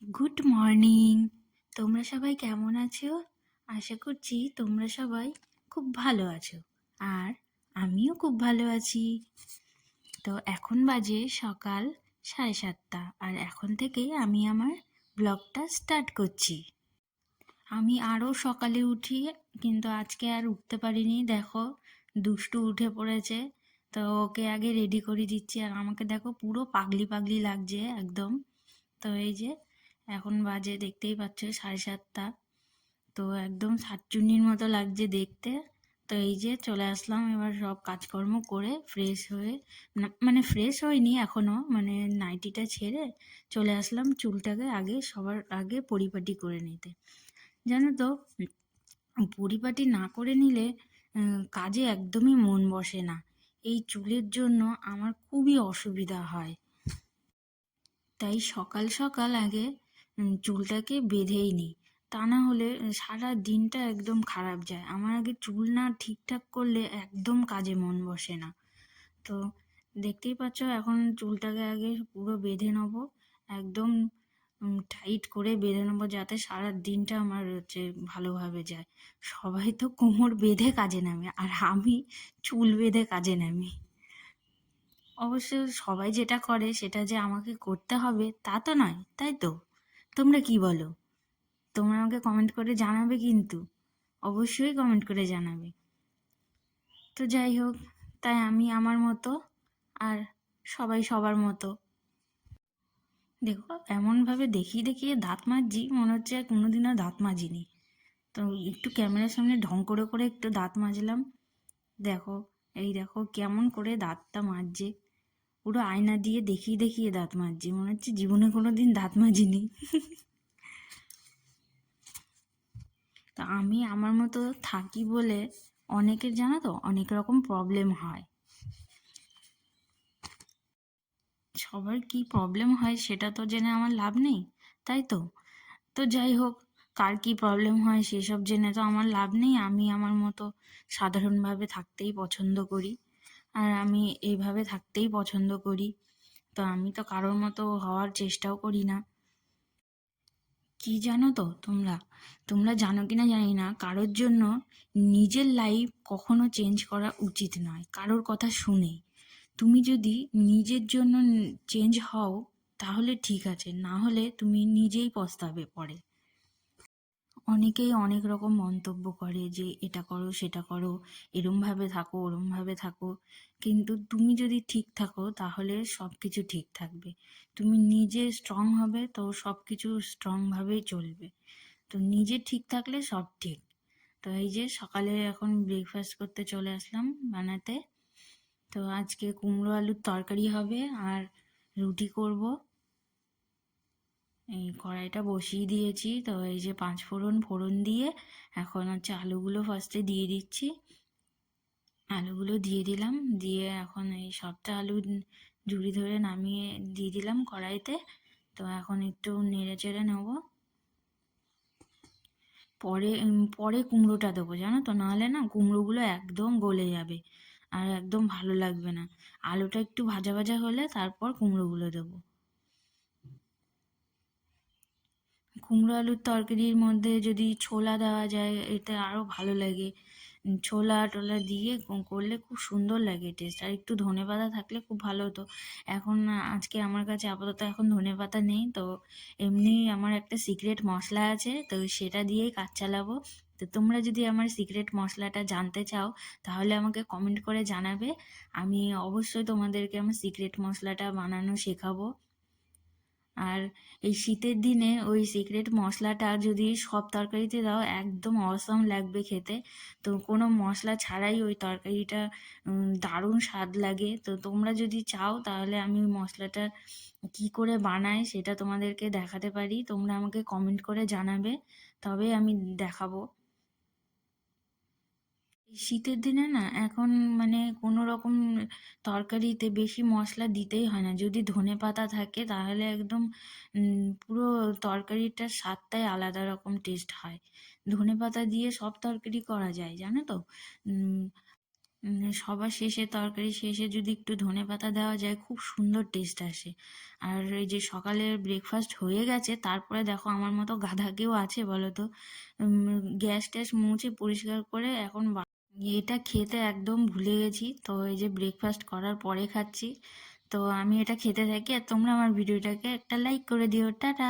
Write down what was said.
Good morning. তোমরা সবাই কেমন আছো? আশা করছি তোমরা সবাই খুব ভালো আছো। আর আমিও খুব ভালো আছি। তো এখন বাজে সকাল 7:30, আর এখন থেকেই আমি আমার ব্লগটা স্টার্ট করছি। আমি আরও সকালে উঠি, কিন্তু আজকে আর উঠতে পারিনি। দেখো, দুষ্টু উঠে পড়েছে, তো ওকে আগে রেডি করে দিচ্ছি। আর আমাকে দেখো পুরো পাগলি পাগলি লাগছে একদম। তো এই যে এখন বাজে, দেখতেই পাচ্ছ, 7:30। তো একদম শাকচুন্নির মতো লাগছে দেখতে। তো এই যে চলে আসলাম, এবার সব কাজকর্ম করে ফ্রেশ হয়ে, মানে ফ্রেশ হয়নি এখনো, মানে নাইটিটা ছেড়ে চলে আসলাম চুলটাকে আগে, সবার আগে পরিপাটি করে নিতে। জানো তো, পরিপাটি না করে নিলে কাজে একদমই মন বসে না। এই চুলের জন্য আমার খুবই অসুবিধা হয়। তাই সকাল সকাল আগে চুলটাকে বেঁধেই নিই, তা না হলে সারা দিনটা একদম খারাপ যায়। আমার আগে চুল না ঠিকঠাক করলে একদম কাজে মন বসে না। তো দেখতেই পাচ্ছ, এখন চুলটাকে আগে পুরো বেঁধে নেবো, একদম টাইট করে বেঁধে নেবো, যাতে সারা দিনটা আমার ভালোভাবে যায়। সবাই তো কোমর বেঁধে কাজে নামে, আর আমি চুল বেঁধে কাজে নামি। অবশ্য সবাই যেটা করে সেটা যে আমাকে করতে হবে তা তো নয়, তাই তো? তোমরা কি বলো? তোমরা আমাকে কমেন্ট করে জানাবে কিন্তু, অবশ্যই কমেন্ট করে জানাবে। তো যাই হোক, তাই আমি আমার মতো, আর সবাই সবার মতো। দেখো, এমনভাবে দেখিয়ে দেখিয়ে দাঁত মাজছি, মনে হচ্ছে আর কোনোদিনও দাঁত মাজিনি। তো একটু ক্যামেরার সামনে ঢং করে করে একটু দাঁত মাজলাম। দেখো, এই দেখো কেমন করে দাঁতটা মাজছে, পুরো আয়না দিয়ে দেখিয়ে দেখিয়ে দাঁত মাজছি, মনে হচ্ছে জীবনে কোনোদিন দাঁত মাজিনি। তা আমি আমার মতো থাকি বলে অনেকের, জানো তো, অনেক রকম প্রবলেম হয়। সবার কি প্রবলেম হয় সেটা তো জেনে আমার লাভ নেই, তাই তো? তো যাই হোক, কার কি প্রবলেম হয় সেসব জেনে তো আমার লাভ নেই। আমি আমার মতো সাধারণভাবে থাকতেই পছন্দ করি, আর আমি এইভাবে থাকতেই পছন্দ করি। তো আমি তো কারোর মতো হওয়ার চেষ্টাও করি না। কি জানো তো, তোমরা তোমরা জানো কিনা জানি না, কারোর জন্য নিজের লাইফ কখনো চেঞ্জ করা উচিত নয় কারোর কথা শুনে। তুমি যদি নিজের জন্য চেঞ্জ হও তাহলে ঠিক আছে, না হলে তুমি নিজেই পস্তাবে পরে। অনেকেই অনেক রকম মন্তব্য করে যে এটা করো সেটা করো, এরমভাবে থাকো ওরমভাবে থাকো, কিন্তু তুমি যদি ঠিক থাকো তাহলে সব কিছু ঠিক থাকবে। তুমি নিজে স্ট্রং হবে তো সব কিছু স্ট্রংভাবেই চলবে। তো নিজে ঠিক থাকলে সব ঠিক। তো এই যে সকালে এখন ব্রেকফাস্ট করতে চলে আসলাম বানাতে। তো আজকে কুমড়ো আলুর তরকারি হবে, আর রুটি করব। এই কড়াইটা বসিয়ে দিয়েছি, তো এই যে 5 ফোড়ন ফোড়ন দিয়ে এখন আলুগুলো ফার্স্টে দিয়ে দিচ্ছি। আলুগুলো দিয়ে দিলাম, দিয়ে এখন এই সবটা আলু ঝুড়ি ধরে নামিয়ে দিয়ে দিলাম কড়াইতে। তো এখন একটু নেড়ে চেড়ে নেবো। পরে কুমড়োটা দেবো, জানো তো, নাহলে না কুমড়োগুলো একদম গলে যাবে আর একদম ভালো লাগবে না। আলুটা একটু ভাজা ভাজা হলে তারপর কুমড়োগুলো দেবো। কুমড়ো আলুর তরকারির মধ্যে যদি ছোলা দেওয়া যায় এতে আরও ভালো লাগে। ছোলা টোলা দিয়ে করলে খুব সুন্দর লাগে টেস্ট, আর একটু ধনেপাতা থাকলে খুব ভালো হতো। এখন আজকে আমার কাছে আপাতত এখন ধনেপাতা নেই, তো এমনি আমার একটা সিক্রেট মশলা আছে, তো সেটা দিয়েই কাজ চালাবো। তো তোমরা যদি আমার সিক্রেট মশলাটা জানতে চাও তাহলে আমাকে কমেন্ট করে জানাবে। আমি অবশ্যই তোমাদেরকে আমার সিক্রেট মশলাটা বানানো শেখাবো। আর এই শীতের দিনে ওই সিক্রেট মশলাটা যদি সব তরকারিতে দাও একদম অসম লাগবে খেতে। তো কোনো মশলা ছাড়াই ওই তরকারিটা দারুণ স্বাদ লাগে। তো তোমরা যদি চাও তাহলে আমি ওই মশলাটা কি করে বানাই সেটা তোমাদেরকে দেখাতে পারি, তোমরা আমাকে কমেন্ট করে জানাবে, তবে আমি দেখাবো। এই শীতের দিনে না এখন মানে কোনো রকম তরকারিতে বেশি মশলা দিতেই হয় না, যদি ধনেপাতা থাকে তাহলে একদম পুরো তরকারিটার স্বাদটাই আলাদা রকম টেস্ট হয়। ধনেপাতা দিয়ে সব তরকারি করা যায়, জানো তো। সবার শেষে, তরকারি শেষে যদি একটু ধনেপাতা দেওয়া যায় খুব সুন্দর টেস্ট আসে। আর এই যে সকালের ব্রেকফাস্ট হয়ে গেছে, তারপরে দেখো আমার মতো গাধা কেউ আছে বলো তো? গ্যাস ট্যাস মুছে পরিষ্কার করে এখন এটা খেতে একদম ভুলে গেছি। তো এই যে ব্রেকফাস্ট করার পরে খাচ্ছি। তো আমি এটা খেতে থাকি, আর তোমরা আমার ভিডিওটাকে একটা লাইক করে দিও। টাটা।